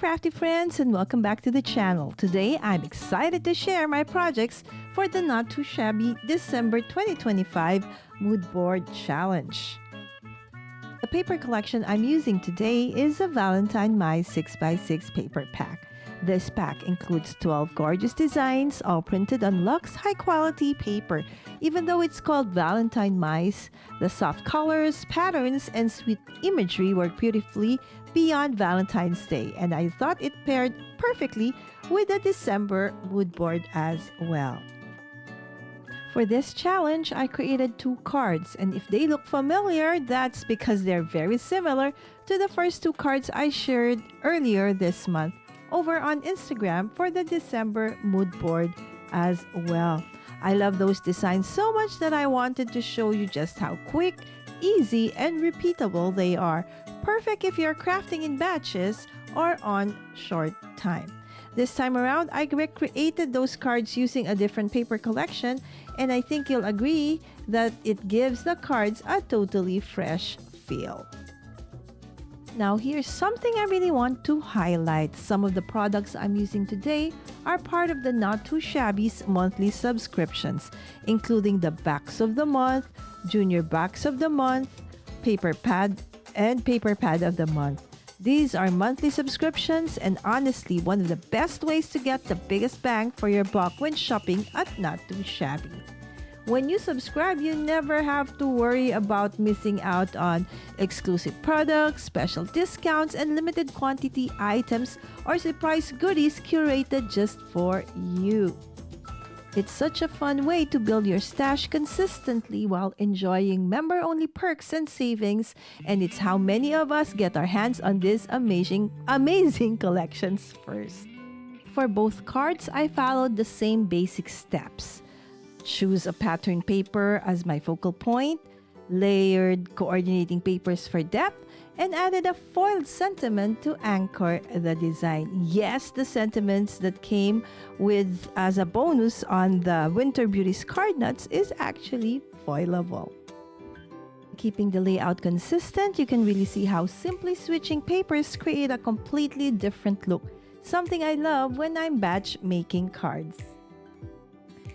crafty friends, and welcome back to the channel. Today, I'm excited to share my projects for the Not Too Shabby December 2025 Mood Board Challenge. The paper collection I'm using today is a Valentine Mice 6x6 paper pack. This pack includes 12 gorgeous designs, all printed on luxe high-quality paper. Even though it's called Valentine Mice, the soft colors, patterns, and sweet imagery work beautifully beyond Valentine's Day, and I thought it paired perfectly with the December mood board as well. For this challenge, I created 2 cards, and if they look familiar, that's because they're very similar to the first 2 cards I shared earlier this month over on Instagram for the December mood board as well. I love those designs so much that I wanted to show you just how quick, easy, and repeatable they are. Perfect if you're crafting in batches or on short time. This time around, I recreated those cards using a different paper collection, and I think you'll agree that it gives the cards a totally fresh feel. Now, here's something I really want to highlight. Some of the products I'm using today are part of the Not Too Shabby's monthly subscriptions, including the Backs of the Month, Junior Backs of the Month, Paper Pad, and Paper Pad of the Month. These are monthly subscriptions and honestly one of the best ways to get the biggest bang for your buck when shopping at Not Too Shabby. When you subscribe, you never have to worry about missing out on exclusive products, special discounts, and limited quantity items or surprise goodies curated just for you. It's such a fun way to build your stash consistently while enjoying member-only perks and savings, and it's how many of us get our hands on these amazing collections first. For both cards, I followed the same basic steps. Choose a pattern paper as my focal point, layered coordinating papers for depth, and added a foiled sentiment to anchor the design. Yes, the sentiments that came with as a bonus on the Winter Beauties card nuts is actually foilable. Keeping the layout consistent, you can really see how simply switching papers create a completely different look. Something I love when I'm batch making cards.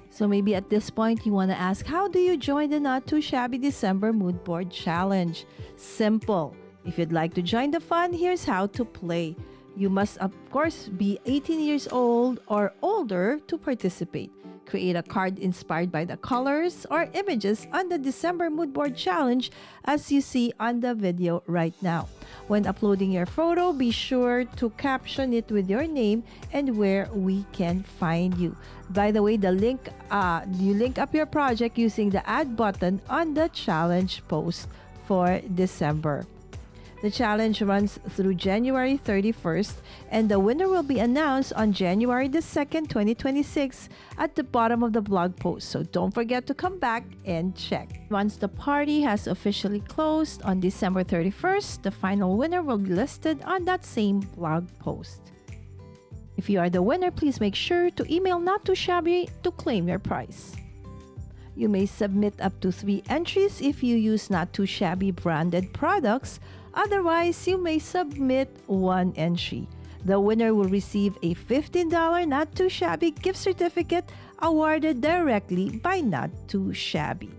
So maybe at this point you want to ask, how do you join the Not Too Shabby December Mood Board Challenge? Simple. If you'd like to join the fun, here's how to play. You must, of course, be 18 years old or older to participate. Create a card inspired by the colors or images on the December Mood Board Challenge as you see on the video right now. When uploading your photo, be sure to caption it with your name and where we can find you. By the way, you link up your project using the add button on the challenge post for December. The challenge runs through January 31st, and the winner will be announced on January the 2nd, 2026 at the bottom of the blog post, so don't forget to come back and check. Once the party has officially closed on December 31st, the final winner will be listed on that same blog post. If you are the winner, please make sure to email Not2Shabby to claim your prize. You may submit up to 3 entries if you use Not Too Shabby branded products. Otherwise, you may submit 1 entry. The winner will receive a $15 Not Too Shabby gift certificate awarded directly by Not Too Shabby.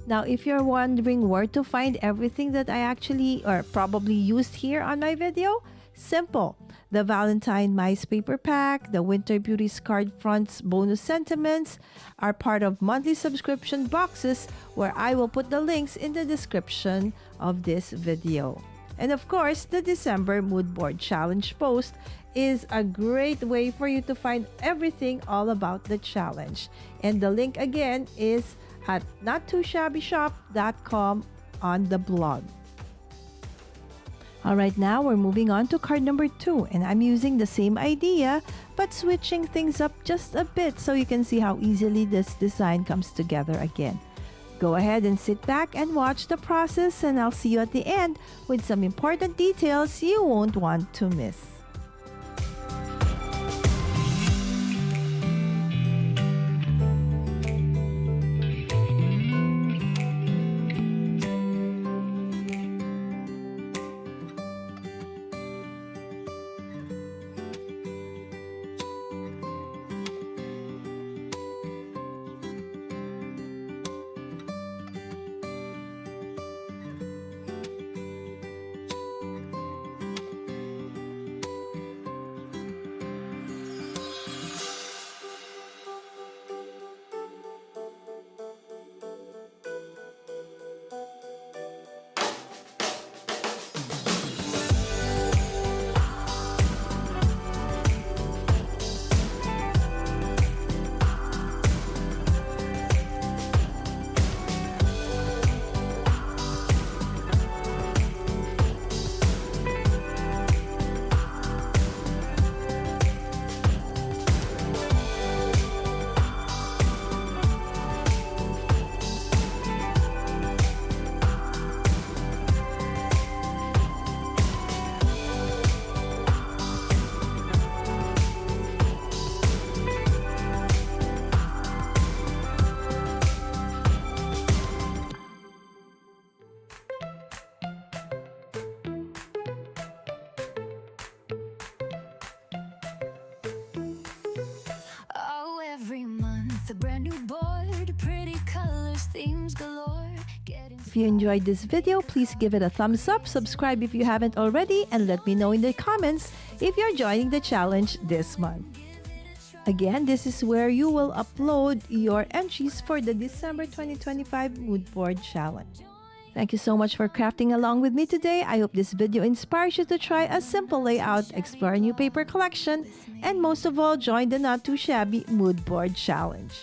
Now, if you're wondering where to find everything that I actually or probably used here on my video, simple. The Valentine Mice paper pack, the Winter Beauties card fronts bonus sentiments are part of monthly subscription boxes where I will put the links in the description of this video. And of course, the December Mood Board Challenge post is a great way for you to find everything all about the challenge. And the link again is at Not2ShabbyShop.com on the blog. Alright, now we're moving on to card number 2, and I'm using the same idea but switching things up just a bit so you can see how easily this design comes together again. Go ahead and sit back and watch the process, and I'll see you at the end with some important details you won't want to miss. If you enjoyed this video, please give it a thumbs up, subscribe if you haven't already, and let me know in the comments if you're joining the challenge this month. Again, this is where you will upload your entries for the December 2025 Mood Board Challenge. Thank you so much for crafting along with me today. I hope this video inspires you to try a simple layout, explore a new paper collection, and most of all, join the Not Too Shabby Mood Board Challenge.